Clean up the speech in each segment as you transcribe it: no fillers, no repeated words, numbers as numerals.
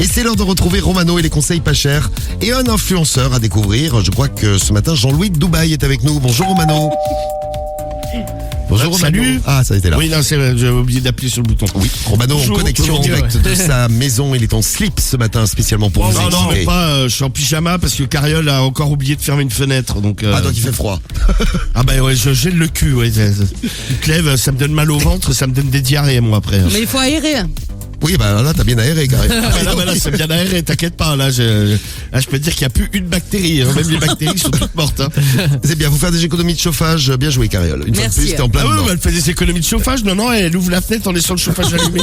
Et c'est l'heure de retrouver Romano et les conseils pas chers et un influenceur à découvrir. Je crois que ce matin, Jean-Louis de Dubaï est avec nous. Bonjour Romano. Bonjour Romano. Salut. Ah, ça a été là. Oui, non, j'avais oublié d'appuyer sur le bouton. Oui, Romano en connexion en direct de sa maison. Il est en slip ce matin spécialement pour vous. Non, mais pas, je suis en pyjama parce que Cariole a encore oublié de fermer une fenêtre. Donc, Ah, donc il fait froid. Ah bah ouais, je gèle le cul, ouais. Clève, ça me donne mal au ventre, ça me donne des diarrhées, moi, après. Mais il faut aérer. Oui, bah là, t'as bien aéré, carrément. Là, c'est bien aéré, t'inquiète pas. Là, je peux te dire qu'il n'y a plus une bactérie. Même les bactéries sont toutes mortes. Hein. C'est bien, vous faire des économies de chauffage. Bien joué, Cariole. Une fois de plus, t'es en plein Ah oui, dedans. elle fait des économies de chauffage. Non, elle ouvre la fenêtre en laissant le chauffage allumé.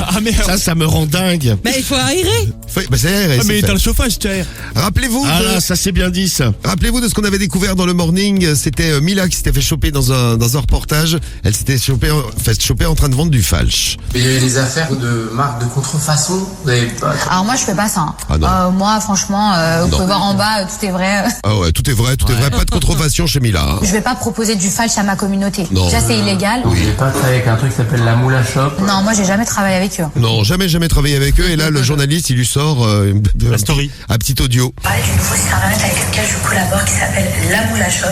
Ah merde. Ça me rend dingue. Mais il faut aérer. Bah, c'est aéré, c'est mais fait. t'as le chauffage, tu sais. Rappelez-vous Ah de... là, ça c'est bien dit, ça. Rappelez-vous de ce qu'on avait découvert dans le morning. C'était Mila qui s'était fait choper dans un reportage. Elle s'était fait choper en train de vendre du falche. Mais il y a eu des affaires de marques de contrefaçon. Vous avez pas... Alors moi je fais pas ça. Hein. Ah non. Moi franchement, vous pouvez voir en bas, tout est vrai. Ah ouais, tout est vrai. Pas de contrefaçon chez Mila. Hein. Je vais pas proposer du falche à ma communauté. Non. Déjà c'est illégal. Vous n'avez pas travaillé avec un truc qui s'appelle la Moula Shop? Non, moi j'ai jamais travaillé avec eux. Non, jamais travaillé avec eux. Et là, le journaliste, il lui sort La story. un petit audio. Parler du nouveau site internet avec lequel je collabore qui s'appelle La Moula Shop.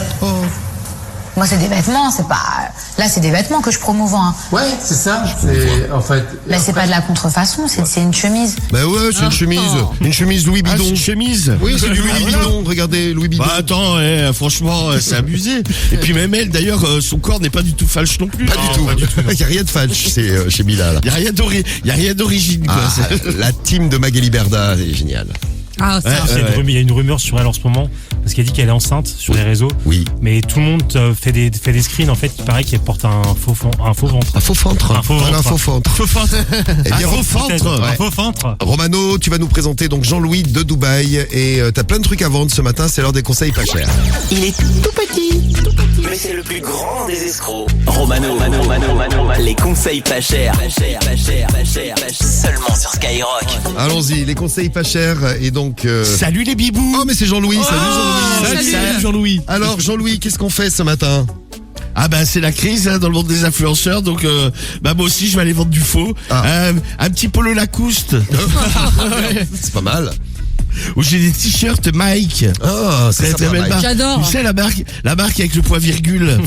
Moi c'est des vêtements, c'est pas. Là c'est des vêtements que je promouvois. Hein. Ouais, c'est ça. C'est en fait. Mais c'est pas de la contrefaçon, c'est une chemise. Bah ouais, c'est une chemise Louis Ah, Bidon. c'est une chemise. Oui, c'est du Louis Bidon. Regardez, Louis Bidon. Bah attends, franchement, c'est abusé. Et puis même elle, d'ailleurs, son corps n'est pas du tout falche non plus. Pas du tout. Il y a rien de falche chez Mila là. Il y a rien d'origine, quoi. Ah, la team de Magali Berda, c'est génial. Ah, ça. Il y a une rumeur sur elle en ce moment parce qu'elle dit qu'elle est enceinte sur les réseaux. Oui. Mais tout le monde fait des screens en fait. Il paraît qu'elle porte un faux ventre. Un faux ventre. Un faux ventre. Voilà, un faux ventre. Faux ventre. Eh bien, faux ventre. Un faux ventre. Romano, tu vas nous présenter donc Jean-Louis de Dubaï et t'as plein de trucs à vendre ce matin, c'est l'heure des conseils pas chers. Il est tout petit, mais c'est le plus grand des escrocs. Romano, les conseils pas chers. Seulement sur Skyrock. Allons-y, les conseils pas chers et donc... Salut les bibous. Oh mais c'est Jean-Louis, salut Jean-Louis. Salut Jean-Louis. Alors Jean-Louis, qu'est-ce qu'on fait ce matin? Ah bah c'est la crise dans le monde des influenceurs, donc bah moi aussi je vais aller vendre du faux. Un petit polo Lacoste. C'est pas mal. Où j'ai des t-shirts Mike. Ah, c'est Très sympa, belle Mike. marque. J'adore. Tu sais la marque avec le point virgule.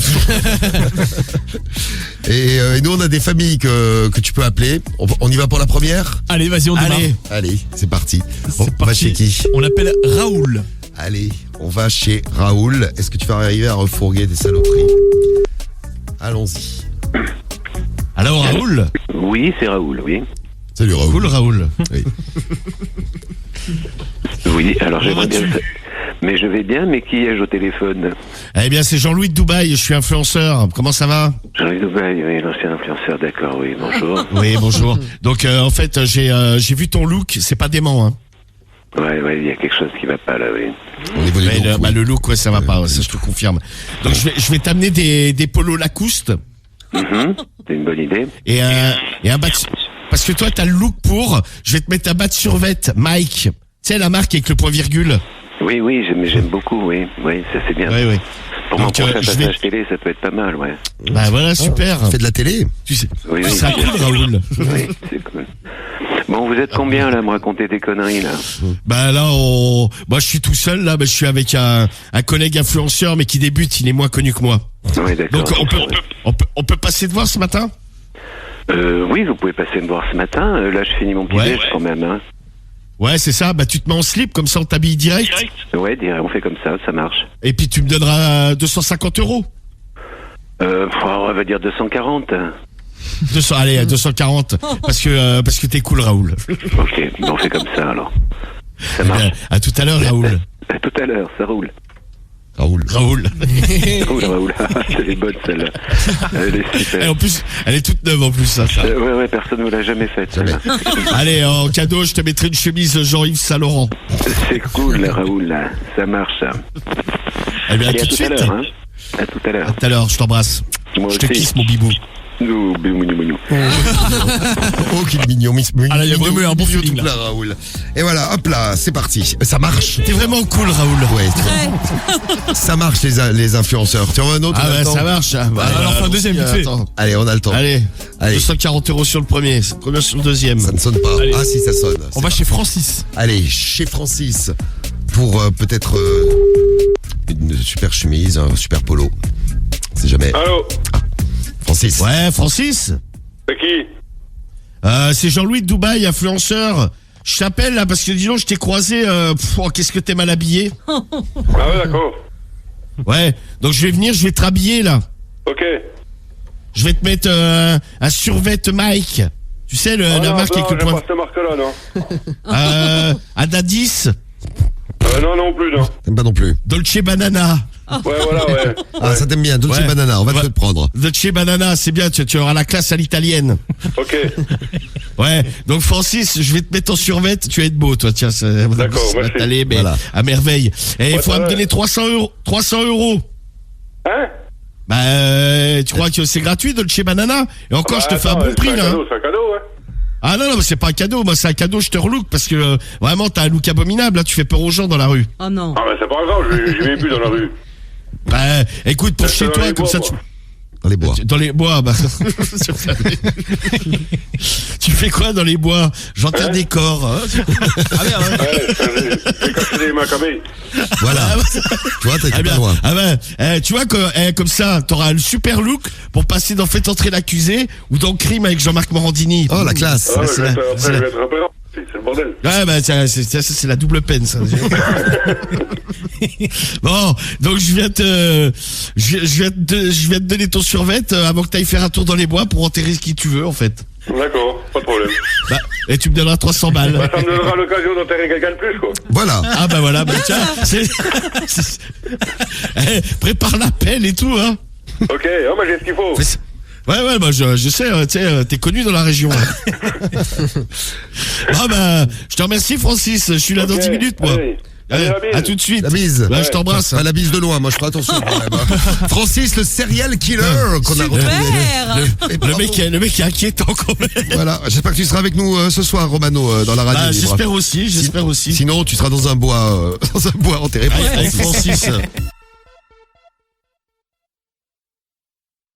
Et nous on a des familles que tu peux appeler. On y va pour la première? Allez, vas-y, on démarre. Allez, c'est parti. C'est On va parti. chez qui? On appelle Raoul. Allez, on va chez Raoul. Est-ce que tu vas arriver à refourguer tes saloperies? Allons-y. Alors Raoul. Oui, c'est Raoul, oui. Salut Raoul. Cool Raoul. Oui. Oui, alors j'aimerais vas-tu bien... Mais je vais bien, mais qui ai-je au téléphone? Eh bien c'est Jean-Louis de Dubaï, je suis influenceur. Comment ça va? Jean-Louis Dubaï, oui, l'ancien influenceur, d'accord, oui, bonjour. Oui, bonjour. Donc en fait j'ai vu ton look, c'est pas dément, hein. Ouais, il y a quelque chose qui va pas là, oui. Au niveau des Ouais, looks, oui. le look, ouais, ça va pas, ouais, ça je te confirme. Donc je vais t'amener des polos Lacoste C'est une bonne idée. et un bat. Parce que toi t'as le look pour. Je vais te mettre un bat survêt Mike. Tu sais la marque avec le point virgule. Oui, j'aime beaucoup, oui, ça c'est bien. Oui. Pour mon Donc, prochain je passage télé, ça peut être pas mal, ouais. Bah voilà, super. Fais de la télé. Tu sais, Oui, ça bien cool sûr. Raoul. Oui, c'est cool. Bon, vous êtes combien là à me raconter des conneries là? Bah là, moi je suis tout seul là, je suis avec un collègue influenceur mais qui débute, il est moins connu que moi. Oui, d'accord. Donc on peut passer te voir ce matin? Oui, vous pouvez passer me voir ce matin. Là, je finis mon petit Ouais. déj quand même, hein. Ouais, c'est ça, bah tu te mets en slip comme ça on t'habille direct. Ouais, on fait comme ça marche. Et puis tu me donneras 250 €. On va dire 240. 200, allez, 240 parce que t'es cool Raoul. Ok, bon, on fait comme ça alors. Ça Eh bien, marche. à tout à l'heure Raoul. À tout à l'heure, ça roule. Raoul. Raoul. Raoul, elle est bonne celle-là. Elle est super. Et en plus, elle est toute neuve en plus ça. Ouais, personne ne vous l'a jamais faite. celle-là. Allez, en cadeau, je te mettrai une chemise Jean-Yves Saint-Laurent. C'est cool, Raoul, là. Ça marche, ça. Eh bien, Allez, à tout de à tout à suite. l'heure, hein. À tout à l'heure. À tout à l'heure, je t'embrasse. Moi Je te aussi. kisse mon bibou. Oh, qu'il mignon, Ah là, il y a vraiment eu un bon feeling, tout là, Raoul. Et voilà, hop là, c'est parti. Ça marche. T'es vraiment cool, Raoul. Ouais, ça marche les influenceurs. Tu en veux un autre? Ah on a ouais, le temps ça marche. Ah, bah, alors, fais un deuxième, vite fait. attends. Allez, on a le temps. Allez, Allez. 240 € sur le premier, premier sur le deuxième. Ça ne sonne pas. Allez. Ah si, ça sonne. On va chez Francis. Allez, chez Francis pour peut-être une super chemise, un super polo. C'est jamais. Allô? Francis. Ouais, Francis. C'est qui? C'est Jean-Louis de Dubaï, influenceur. Je t'appelle là parce que dis donc je t'ai croisé. Qu'est-ce que t'es mal habillé? Ah ouais, d'accord. Ouais, donc je vais venir, je vais te rhabiller là. Ok. Je vais te mettre un survêt Mike. Tu sais, la marque avec le j'aime point. pas cette marque-là, non. Adadis, Non plus, non. T'aimes pas non plus. Dolce Banana. Ouais, voilà, ouais. Ah, ça t'aime bien. Dolce Ouais. Banana, on va te Ouais. le prendre. Dolce Banana, c'est bien, tu auras la classe à l'italienne. Ok. Ouais, donc Francis, je vais te mettre en survêt, tu vas être beau, toi, tiens, ça D'accord, va merci. t'aller, mais Voilà. à merveille. Et il Ouais, faudra ça me va. donner 300 €. 300 €. Hein? Bah, tu crois que c'est gratuit, Dolce Banana? Et encore, je te fais un bon prix, là. C'est un cadeau, hein. Ah non, mais c'est pas un cadeau, moi c'est un cadeau, je te relook, parce que vraiment, t'as un look abominable, là, tu fais peur aux gens dans la rue. Oh non. Ah, mais c'est pas grave, je vais plus dans la rue. Bah, écoute, pour Je chez suis dans toi, les comme bois, ça, moi. Dans les bois. Dans les bois, bah. Tu fais quoi dans les bois? J'enterre des corps. Hein. Ouais, j'ai caché des macabées. Voilà. Tu vois, t'es Ah pas bien. loin. Ah ben, tu vois que comme ça, t'auras le super look pour passer dans Faites entrer l'accusé ou dans Crime avec Jean-Marc Morandini. Oh, la classe. Ah ouais, c'est après, la- je vais être repérant. C'est le bordel. Ouais, bah, c'est la double peine, ça. Bon, donc je viens te donner ton survêt avant que t'ailles faire un tour dans les bois pour enterrer qui tu veux, en fait. D'accord, pas de problème. Bah, et tu me donneras 300 balles. Bah, ça me donnera l'occasion d'enterrer quelqu'un de plus, quoi. Voilà. Ah bah voilà, bah tiens, prépare l'appel et tout, hein. Ok, oh, mais j'ai ce qu'il faut. Ouais, bah je sais, tu sais, t'es connu dans la région. Ah bah, je te remercie Francis, je suis là dans Ok, 10 minutes moi. allez. Allez, la bise. À tout de suite. La bise. Bah, je t'embrasse. Pas la bise de loin, moi je ferai attention quand même. Francis, le serial killer qu'on a retrouvé. Super. Le mec est inquiétant quand même. Voilà, j'espère que tu seras avec nous ce soir, Romano, dans la radio. Bah, libre. j'espère aussi. Sinon, tu seras dans un bois enterré par Avec Francis. Francis.